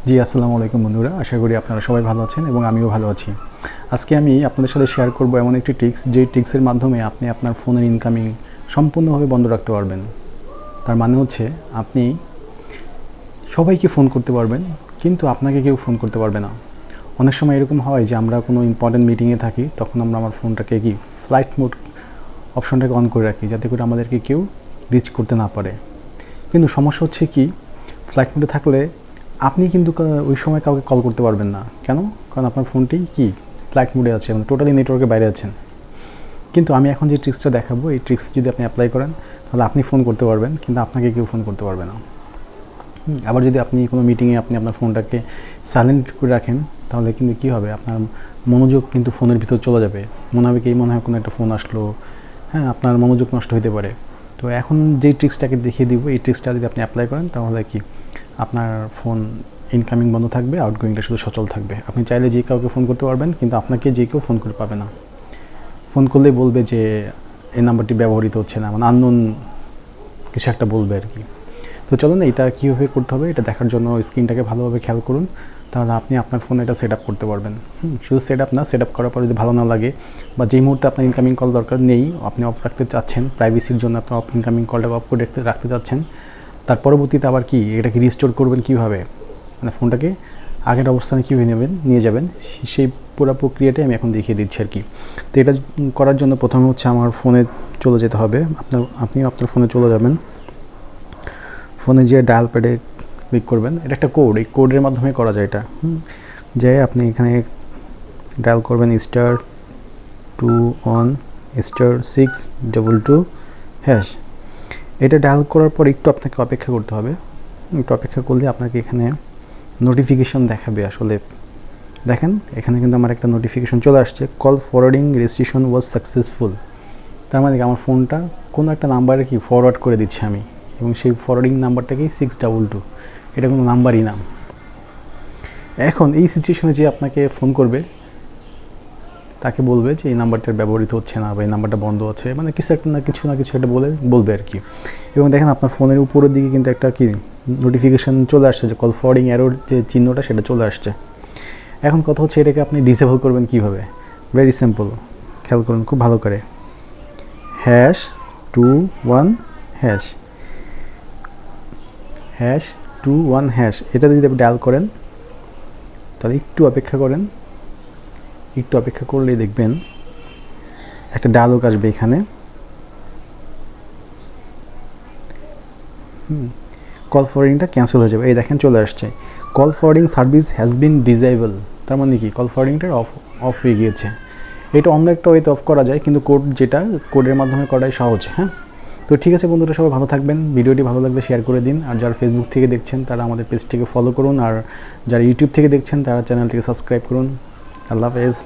জি আসসালামু আলাইকুম বন্ধুরা, আশা করি আপনারা সবাই ভালো আছেন এবং আমিও ভালো আছি। আজকে আমি আপনাদের সাথে শেয়ার করব এমন একটি ট্রিক্স, যে ট্রিক্সের মাধ্যমে আপনি আপনার ফোনের ইনকামিং সম্পূর্ণভাবে বন্ধ রাখতে পারবেন। তার মানে হচ্ছে আপনি সবাইকে ফোন করতে পারবেন, কিন্তু আপনাকে কেউ ফোন করতে পারবে না। অনেক সময় এরকম হয় যে আমরা কোনো ইম্পর্টেন্ট মিটিংয়ে থাকি, তখন আমরা আমার ফোনটাকে ফ্লাইট মোড অপশনটাকে অন করে রাখি, যাতে করে আমাদেরকে কেউ রিচ করতে না পারে। কিন্তু সমস্যা হচ্ছে কি, ফ্লাইট মোডে থাকলে আপনি কিন্তু ওই সময় কাউকে কল করতে পারবেন না। কেন? কারণ আপনার ফোনটি ফ্লাইট মোডে আছে, মানে টোটালি নেটওয়ার্কের বাইরে আছেন। কিন্তু আমি এখন যে ট্রিক্সটা দেখাবো, এই ট্রিক্স যদি আপনি অ্যাপ্লাই করেন, তাহলে আপনি ফোন করতে পারবেন, কিন্তু আপনাকে কেউ ফোন করতে পারবে না। আবার যদি আপনি কোনো মিটিংয়ে আপনি আপনার ফোনটাকে সাইলেন্ট করে রাখেন, তাহলে কিন্তু কী হবে, আপনার মনোযোগ কিন্তু ফোনের ভিতর চলে যাবে। মনে হয় কোনো একটা ফোন আসলো, হ্যাঁ, আপনার মনোযোগ নষ্ট হতে পারে। তো এখন যেই ট্রিক্সটাকে দেখিয়ে দিব, এই ট্রিক্সটা যদি আপনি অ্যাপ্লাই করেন, তাহলে আপনার ফোন ইনকামিং বন্ধ থাকবে, আউটগোয়িংটা শুধু সচল থাকবে। আপনি চাইলে যে কাউকে ফোন করতে পারবেন, কিন্তু আপনাকে যে কেউ ফোন করে পাবে না। ফোন করলেই বলবে যে এই নাম্বারটি ব্যবহৃত হচ্ছে না, মানে আননোন কিছু একটা বলবে আর কি। তো চলুন এটা কীভাবে করতে হবে এটা দেখার জন্য স্ক্রিনটাকে ভালোভাবে খেয়াল করুন, তাহলে আপনি আপনার ফোনে এটা সেট আপ করতে পারবেন। শুধু সেট আপ করার পর যদি ভালো না লাগে, বা যেই মুহূর্তে আপনার ইনকামিং কল দরকার নেই, আপনি অফ রাখতে চাচ্ছেন, প্রাইভেসির জন্য আপনি ইনকামিং কলটাকে অফ করে রাখতে চাচ্ছেন, তার পরবর্তীতে আবার এটাকে রিস্টোর করবেন কীভাবে, মানে ফোনটাকে আগের অবস্থানে কীভাবে নিয়ে যাবেন, সেই পুরো প্রক্রিয়াটাই আমি এখন দেখিয়ে দিচ্ছি আর কি। তো এটা করার জন্য প্রথমে হচ্ছে আমার ফোনে চলে যেতে হবে। আপনিও আপনার ফোনে চলে যাবেন, ফোনে যে ডায়াল প্যাডে ক্লিক করবেন। এটা একটা কোড, এই কোডের মাধ্যমে করা যায় এটা। যে আপনি এখানে ডায়াল করবেন *21*622#। এটা ডায়াল করার পর একটু আপনাকে অপেক্ষা করতে হবে। একটু অপেক্ষা করলে আপনাকে এখানে নোটিফিকেশন দেখাবে। আসলে দেখেন, এখানে কিন্তু আমার একটা নোটিফিকেশন চলে আসছে, call forwarding registration was successful. তার মানে আমার ফোনটা কোনো একটা নাম্বারে ফরওয়ার্ড করে দিচ্ছি আমি, এবং সেই ফরওয়ার্ডিং নাম্বারটাকে 622, এটা কোনো নাম্বারই না। এখন এই সিচুয়েশনে যে আপনাকে ফোন করবে, তাকে বলবে যে এই নাম্বারটা ব্যবহৃত হচ্ছে না, বা এই নাম্বারটা বন্ধ আছে, মানে কিছু একটা বলবে আর কি। এবং দেখেন আপনার ফোনের উপরের দিকে কিন্তু একটা নোটিফিকেশান চলে আসছে, যে কল ফরওয়ার্ডিং এরর যে চিহ্নটা সেটা চলে আসছে। এখন কথা হচ্ছে, এটাকে আপনি ডিসেবল করবেন কীভাবে? ভেরি সিম্পল, খেয়াল করুন খুব ভালো করে। #21##21#, এটা যদি আপনি ডায়াল করেন, তাহলে একটু অপেক্ষা করেন। একটু অপেক্ষা করলেই দেখবেন একটা ডায়ালগ আসবে এখানে। কল ফরওয়ার্ডিংটা ক্যান্সেল হয়ে যাবে। এই দেখেন চলে আসছে, call forwarding service has been disable. তার মানে কল ফরওয়ার্ডিংটা অফ হয়ে গিয়েছে। এটা অন্য একটা ওয়েতে অফ করা যায়, কিন্তু কোডের মাধ্যমে করাই সহজ। হ্যাঁ, তো ঠিক আছে বন্ধুরা, সবাই ভালো থাকবেন। ভিডিওটি ভালো লাগলে শেয়ার করে দিন। আর যারা ফেসবুক থেকে দেখছেন, তারা আমাদের পেজটিকে ফলো করুন। আর যারা ইউটিউব থেকে দেখছেন, তারা চ্যানেলটিকে সাবস্ক্রাইব করুন। আল্লাহ হাফেজ।